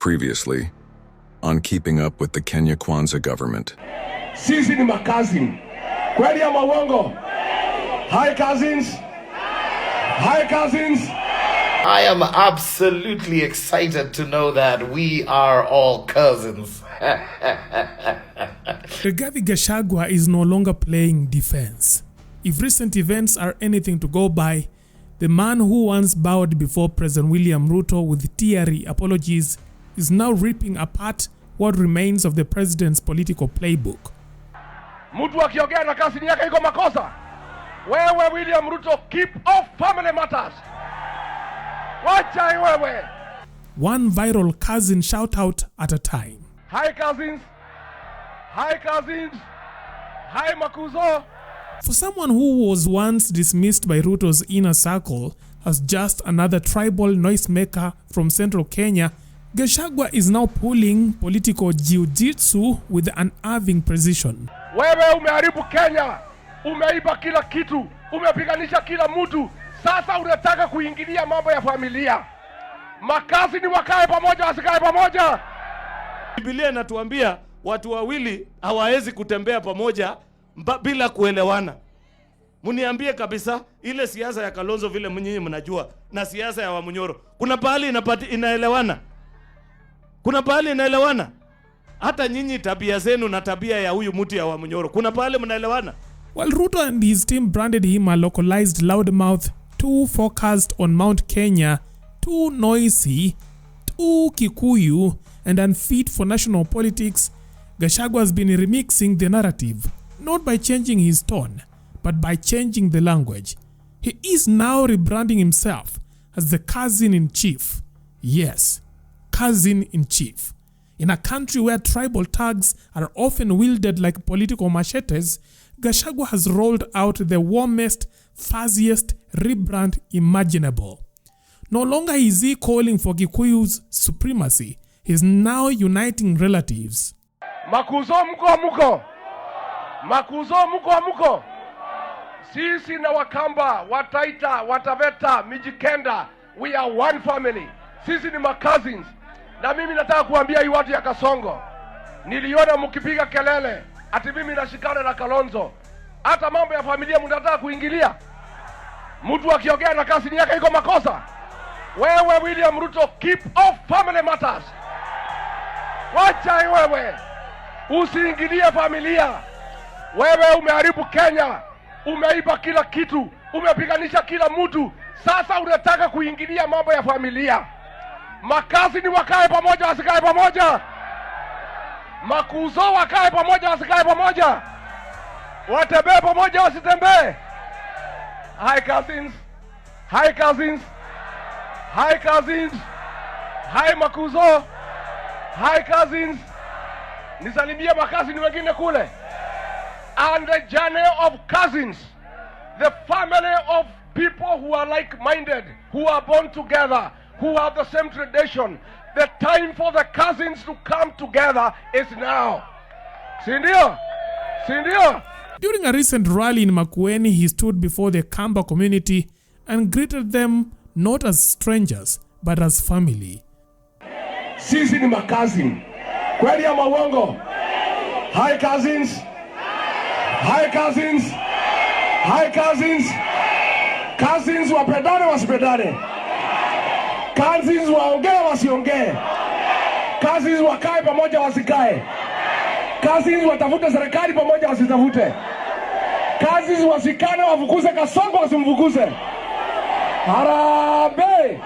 Previously, on Keeping Up with the Kenya Kwanza government. Sisi ni makazini. Kweli ama uongo? Hi cousins. Hi cousins. I am absolutely excited to know that we are all cousins. Rigathi Gachagua is no longer playing defense. If recent events are anything to go by, the man who once bowed before President William Ruto with teary apologies is now ripping apart what remains of the president's political playbook. Mtu akiongea na kasini yake iko makosa. Wewe William Ruto, keep off family matters. Wacha wewe. One viral cousin shout out at a time. Hi cousins. Hi cousins. Hi Makuzo. For someone who was once dismissed by Ruto's inner circle as just another tribal noisemaker from central Kenya, Gashagua is now pulling political jiu-jitsu with unnerving precision. Wewe umeharibu Kenya. Umeiba kila kitu. Umepiganisha kila mtu. Sasa unataka kuingilia mambo ya familia. Makazi ni wakae pamoja, wasikae pamoja. Biblia inatuambia watu wawili hawawezi kutembea pamoja bila kuelewana. Muniambie kabisa ile siasa ya Kalonzo vile nyinyi mnajua na siasa ya Wamunyoro. Kuna pahali inaelewana? Kuna pahali inaelewana? Hata nyinyi tabia zenu na tabia ya huyu mtu ya Wamunyoro. Kuna pahali mnaelewana? While Ruto and his team branded him a localized loudmouth, too focused on Mount Kenya, too noisy, too Kikuyu, and unfit for national politics, Gachagua has been remixing the narrative, not by changing his tone, but by changing the language. He is now rebranding himself as the cousin-in-chief. Yes, cousin-in-chief. In a country where tribal tags are often wielded like political machetes, Gachagua has rolled out the warmest, fuzziest rebrand imaginable. No longer is he calling for Kikuyu's supremacy. He is now uniting relatives. Makuzo mko. Makuzo mko. Sisi na Wakamba, Wataita, Wataveta, Mijikenda, we are one family. Sisi ni cousins. Na mimi nataka kuambia hii watu ya Kasongo. Niliona mkipiga kelele ati mimi nashikana na Kalonzo. Hata mambo ya familia mnataka kuingilia. Mtu akiongea na kasini yake iko makosa. Wewe William Ruto, keep off family matters. Wacha wewe. Usiingilie familia. Wewe umeharibu Kenya. Umeiba kila kitu. Umepiganisha kila mtu. Sasa unataka kuingilia mambo ya familia. Makazi ni wakae pamoja, wasikae pamoja. Makuzo wakae pamoja, wasikae pamoja. Watembee pamoja, wasitembee. Hi cousins. Hi cousins. Hi cousins. Hi Makuzo. Hi cousins. Nisalimie makazini wengine kule. And the journey of cousins. The family of people who are like-minded, who are born together, who have the same tradition. The time for the cousins to come together is now. Sindio? Sindio? During a recent rally in Makueni, he stood before the Kamba community and greeted them not as strangers, but as family. Sisi ni makazini. Kweli ama uongo? Hi cousins. Hi cousins. Hi cousins. Cousins wapendane wasipendane. Cousins waongee wasiongee. Cousins wakae pamoja wasikae. Cousins watafute serikali pamoja wasitafute. Cousins wasikane wafukuze Kasongo wasimfukuze. Harambe!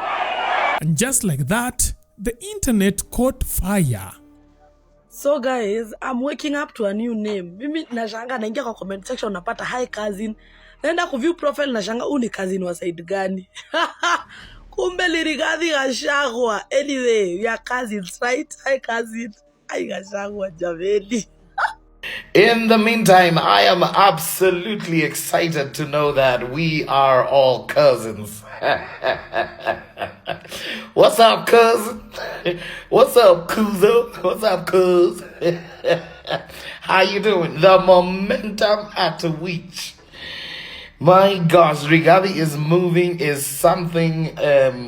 And just like that, the internet caught fire. So guys, I'm waking up to a new name. Mimi nashanga naingia kwa comment section napata hi cousin. Naenda ku view profile nashanga uni cousin wa side gani. Kumbe Rigathi Gachagua. Anyway, we are cousins, right? Hi cousin. Hi Gachagua jameni. In the meantime, I am absolutely excited to know that we are all cousins. What's up, cousin? What's up, Kuzo? What's up, cuz? How you doing? The momentum at which, my gosh, Rigathi is moving is something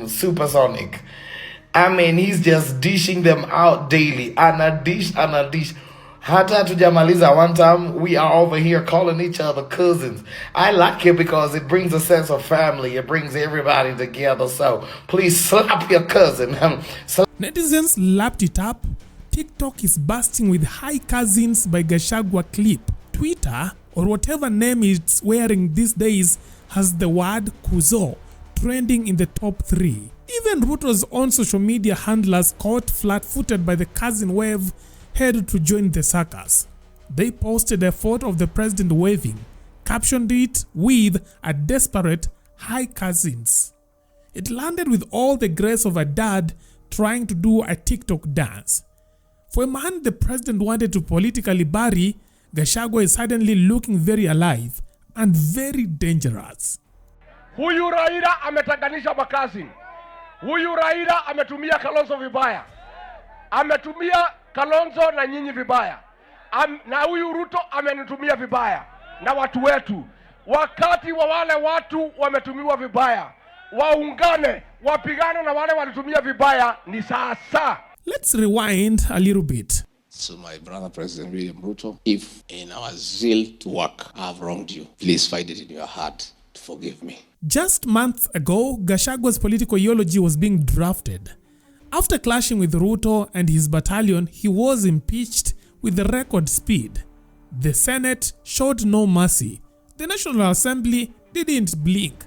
supersonic. I mean, he's just dishing them out daily. And a dish. Hata tujamaliza one time, we are over here calling each other cousins. I like it because it brings a sense of family. It brings everybody together. So please slap your cousin. Netizens lapped it up. TikTok is bursting with Hi Cousins by Gashagua clip. Twitter, or whatever name it's wearing these days, has the word kuzo trending in the top 3. Even Ruto's own social media handlers, caught flat-footed by the cousin wave, had to join the circus. They posted a photo of the president waving, captioned it with a desperate Hi Cousins. It landed with all the grace of a dad trying to do a TikTok dance. For a man the president wanted to politically bury, Gachagua is suddenly looking very alive and very dangerous. Huyu Raila ametanganisha makazi. Huyu Raila ametumia Kalonzo vibaya. Ametumia Kalonzo na nyinyi vibaya. Na huyu Ruto amenitumia vibaya na watu wetu. Wakati wa wale watu wametumiwa vibaya, waungane, wapigane na wale walitumia vibaya ni sasa. Let's rewind a little bit. To my brother President William Ruto, if in our zeal to work I have wronged you, please find it in your heart to forgive me. Just months ago, Gashagua's political eulogy was being drafted. After clashing with Ruto and his battalion, he was impeached with record speed. The Senate showed no mercy. The National Assembly didn't blink.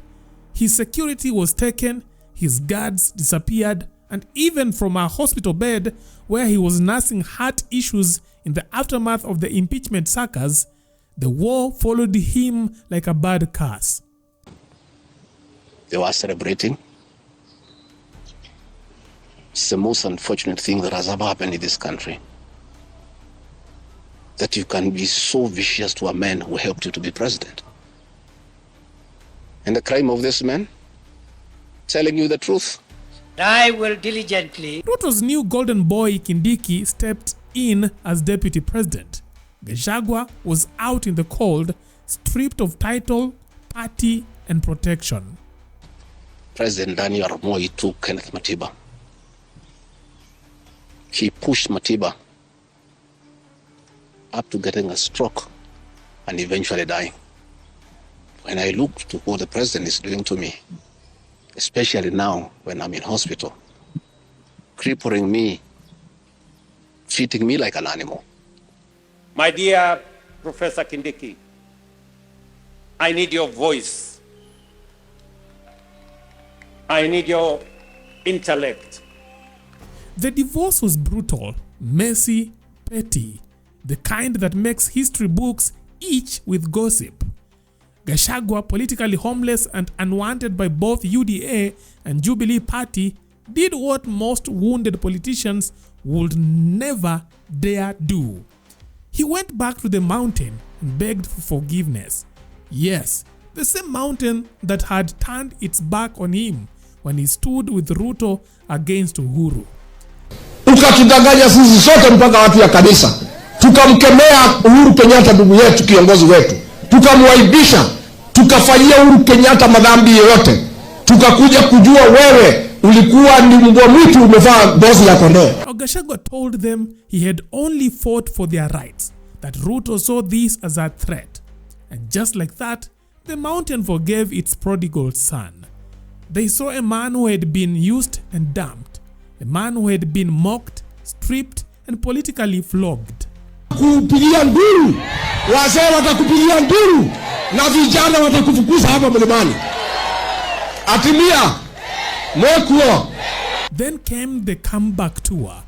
His security was taken, his guards disappeared, and even from a hospital bed where he was nursing heart issues in the aftermath of the impeachment circus, the war followed him like a bad curse. They were celebrating. It's the most unfortunate thing that has ever happened in this country. That you can be so vicious to a man who helped you to be president. And the crime of this man? Telling you the truth. I will diligently. Ruto's new golden boy Kindiki stepped in as deputy president. Gashagua was out in the cold, stripped of title, party, and protection. President Daniel Moi took Kenneth Matiba. He pushed Matiba up to getting a stroke and eventually dying. When I looked to what the president is doing to me, especially now when I'm in hospital, crippling me, treating me like an animal. My dear Professor Kindiki, I need your voice. I need your intellect. The divorce was brutal, messy, petty, the kind that makes history books itch with gossip. Gashagua, politically homeless and unwanted by both UDA and Jubilee Party, did what most wounded politicians would never dare do. He went back to the mountain and begged for forgiveness. Yes, the same mountain that had turned its back on him when he stood with Ruto against Uhuru. Ukatudanganya sisi sote mpaka watu ya kanisa. Tukamkemea Uhuru Kenyatta ndugu yetu, kiongozi wetu. Tukamwaibisha, tukafanyia Uhuru Kenyatta madhambi yote. Tukakuja kujua wewe ulikuwa ni mbwa mwitu umevaa ngozi ya kondoo. Gachagua told them he had only fought for their rights, that Ruto saw this as a threat. And just like that, the mountain forgave its prodigal son. They saw a man who had been used and dumped, a man who had been mocked, stripped, and politically flogged. Kupigia nduru, wazee watakupigia nduru, na vijana watakufukuza hapa mlimani. Atimia, mwekuo. Then came the comeback tour.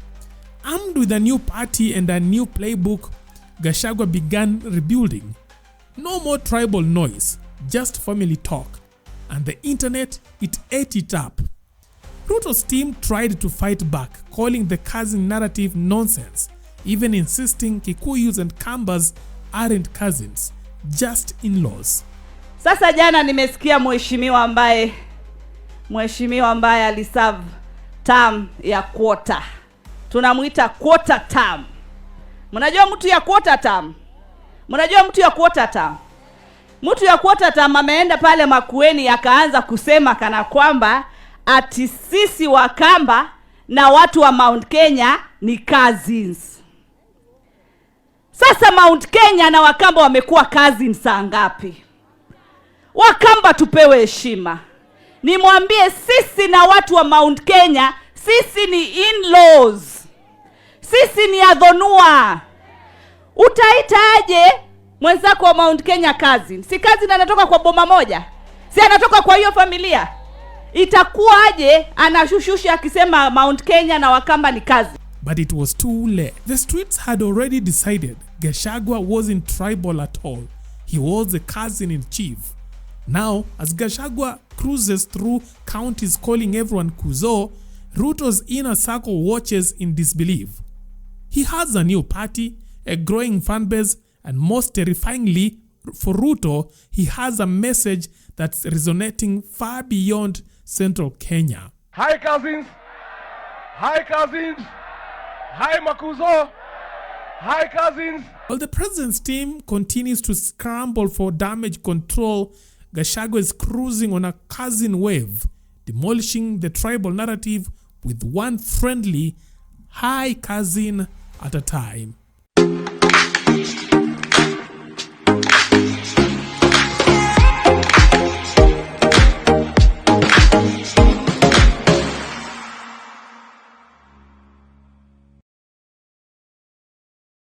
Armed with a new party and a new playbook, Gashagua began rebuilding. No more tribal noise, just family talk. And the internet, it ate it up. Ruto's team tried to fight back, calling the cousin narrative nonsense, even insisting Kikuyus and Kambas aren't cousins, just in-laws. Sasa jana nimesikia mheshimiwa ambaye aliserve term ya quarter. Tunamuita quarter term. Mnajua mtu ya quarter term? Mnajua mtu ya quarter term? Mtu ya quarter term ameenda pale Makueni akaanza kusema kana kwamba ati sisi Wakamba na watu wa Mount Kenya ni cousins. Sasa Mount Kenya na Wakamba wamekuwa cousins saa ngapi? Wakamba tupewe heshima. Nimwambie sisi na watu wa Mount Kenya, sisi ni in-laws. Sisi ni adhonua. Utaitaje mwenzako wa Mount Kenya cousin? Si cousin anatoka kwa boma moja? Si anatoka kwa hiyo familia? Itakuwaje anashushusha akisema Mount Kenya na Wakamba ni cousin? But it was too late. The streets had already decided Gashagua wasn't tribal at all. He was a cousin-in-chief. Now, as Gashagua cruises through counties calling everyone Kuzo, Ruto's inner circle watches in disbelief. He has a new party, a growing fan base, and most terrifyingly for Ruto, he has a message that's resonating far beyond central Kenya. Hi cousins. Hi cousins. Hi Makuzo. Hi cousins. While the president's team continues to scramble for damage control, Gachagua is cruising on a cousin wave, demolishing the tribal narrative with one friendly, hi cousin at a time.